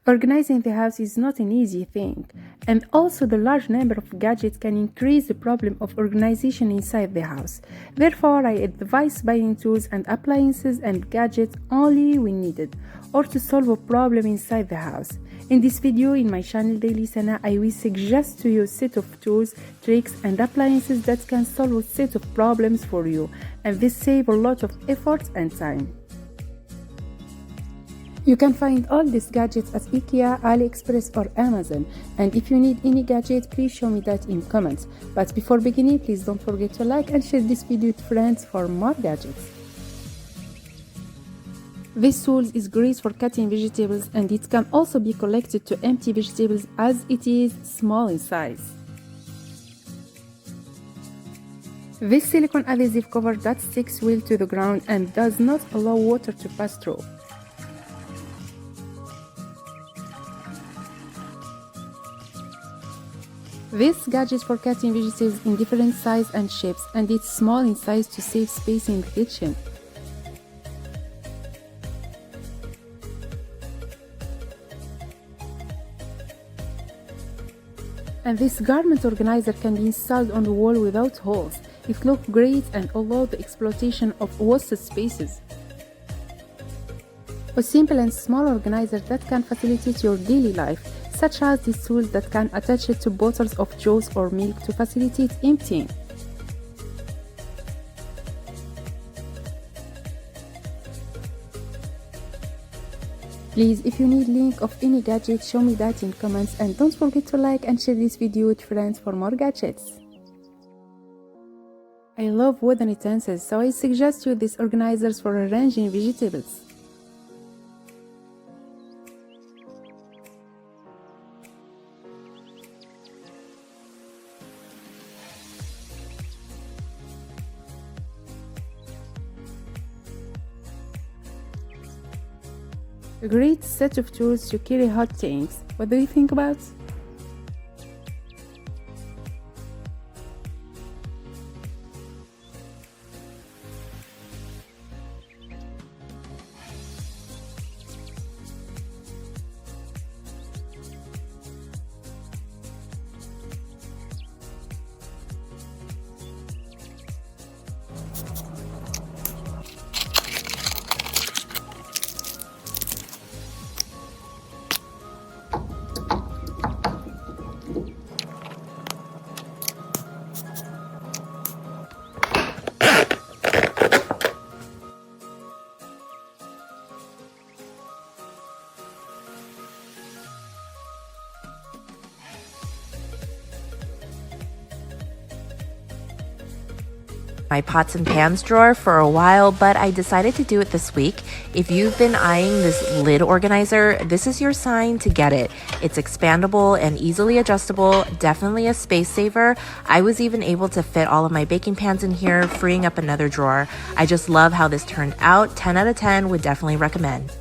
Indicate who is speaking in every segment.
Speaker 1: Organizing the house is not an easy thing, and also the large number of gadgets can increase the problem of organization inside the house. Therefore, I advise buying tools and appliances and gadgets only when needed, or to solve a problem inside the house. In this video in my channel Daily Sana, I will suggest to you a set of tools, tricks and appliances that can solve a set of problems for you, and this save a lot of effort and time. You can find all these gadgets at IKEA, AliExpress or Amazon, and if you need any gadget, please show me that in comments. But before beginning, please don't forget to like and share this video with friends for more gadgets. This tool is great for cutting vegetables, and it can also be collected to empty vegetables as it is small in size. This silicone adhesive cover that sticks well to the ground and does not allow water to pass through. This gadget for cutting vegetables in different sizes and shapes, and it's small in size to save space in the kitchen. And this garment organizer can be installed on the wall without holes. It looks great and allows the exploitation of wasted spaces. A simple and small organizer that can facilitate your daily life, such as these tools that can attach it to bottles of juice or milk to facilitate emptying. Please, if you need link of any gadget, show me that in comments, and don't forget to like and share this video with friends for more gadgets. I love wooden utensils, so I suggest you these organizers for arranging vegetables. A great set of tools to carry hot things. What do you think about?
Speaker 2: My pots and pans drawer for a while, but I decided to do it this week. If you've been eyeing this lid organizer, this is your sign to get it. It's expandable and easily adjustable, definitely a space saver. I was even able to fit all of my baking pans in here, freeing up another drawer. I just love how this turned out. 10 out of 10, would definitely recommend.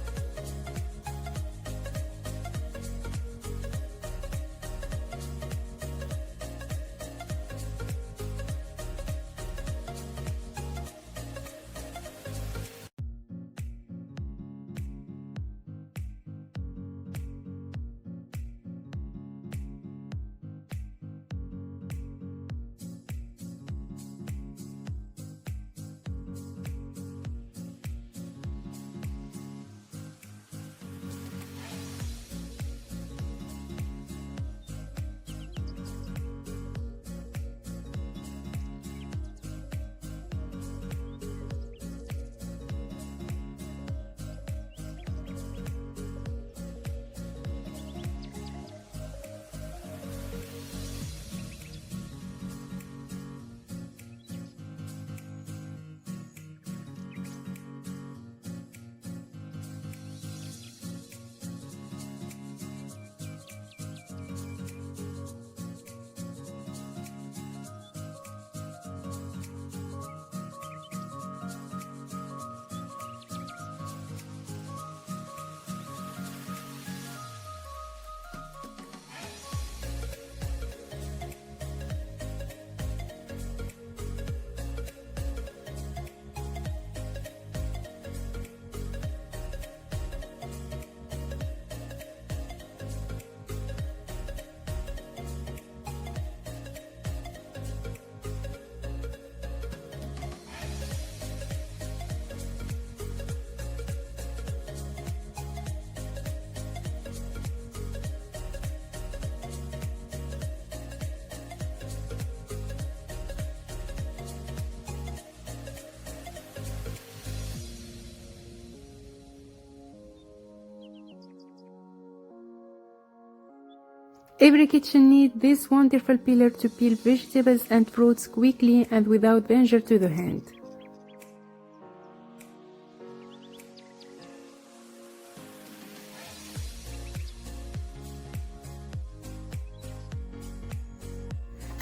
Speaker 1: Every kitchen needs this wonderful peeler to peel vegetables and fruits quickly and without danger to the hand.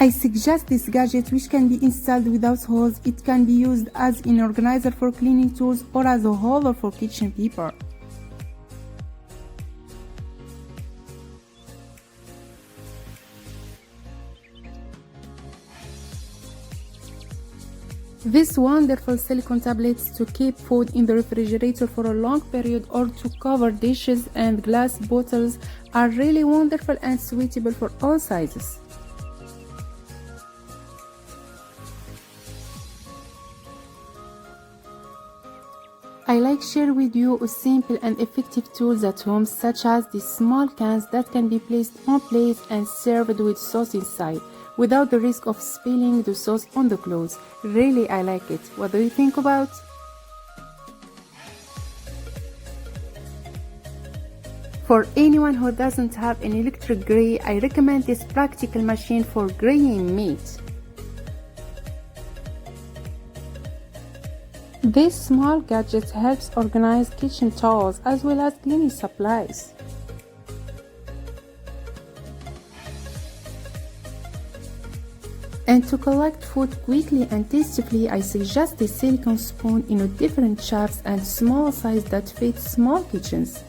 Speaker 1: I suggest this gadget, which can be installed without holes. It can be used as an organizer for cleaning tools or as a holder for kitchen paper. This wonderful silicone tablets to keep food in the refrigerator for a long period or to cover dishes and glass bottles are really wonderful and suitable for all sizes. I like share with you a simple and effective tools at home, such as these small cans that can be placed on plates and served with sauce inside without the risk of spilling the sauce on the clothes. Really, I like it. What do you think about? For anyone who doesn't have an electric grate, I recommend this practical machine for graying meat. This small gadget helps organize kitchen tools as well as cleaning supplies. And to collect food quickly and tastefully, I suggest a silicone spoon in different shapes and small size that fit small kitchens.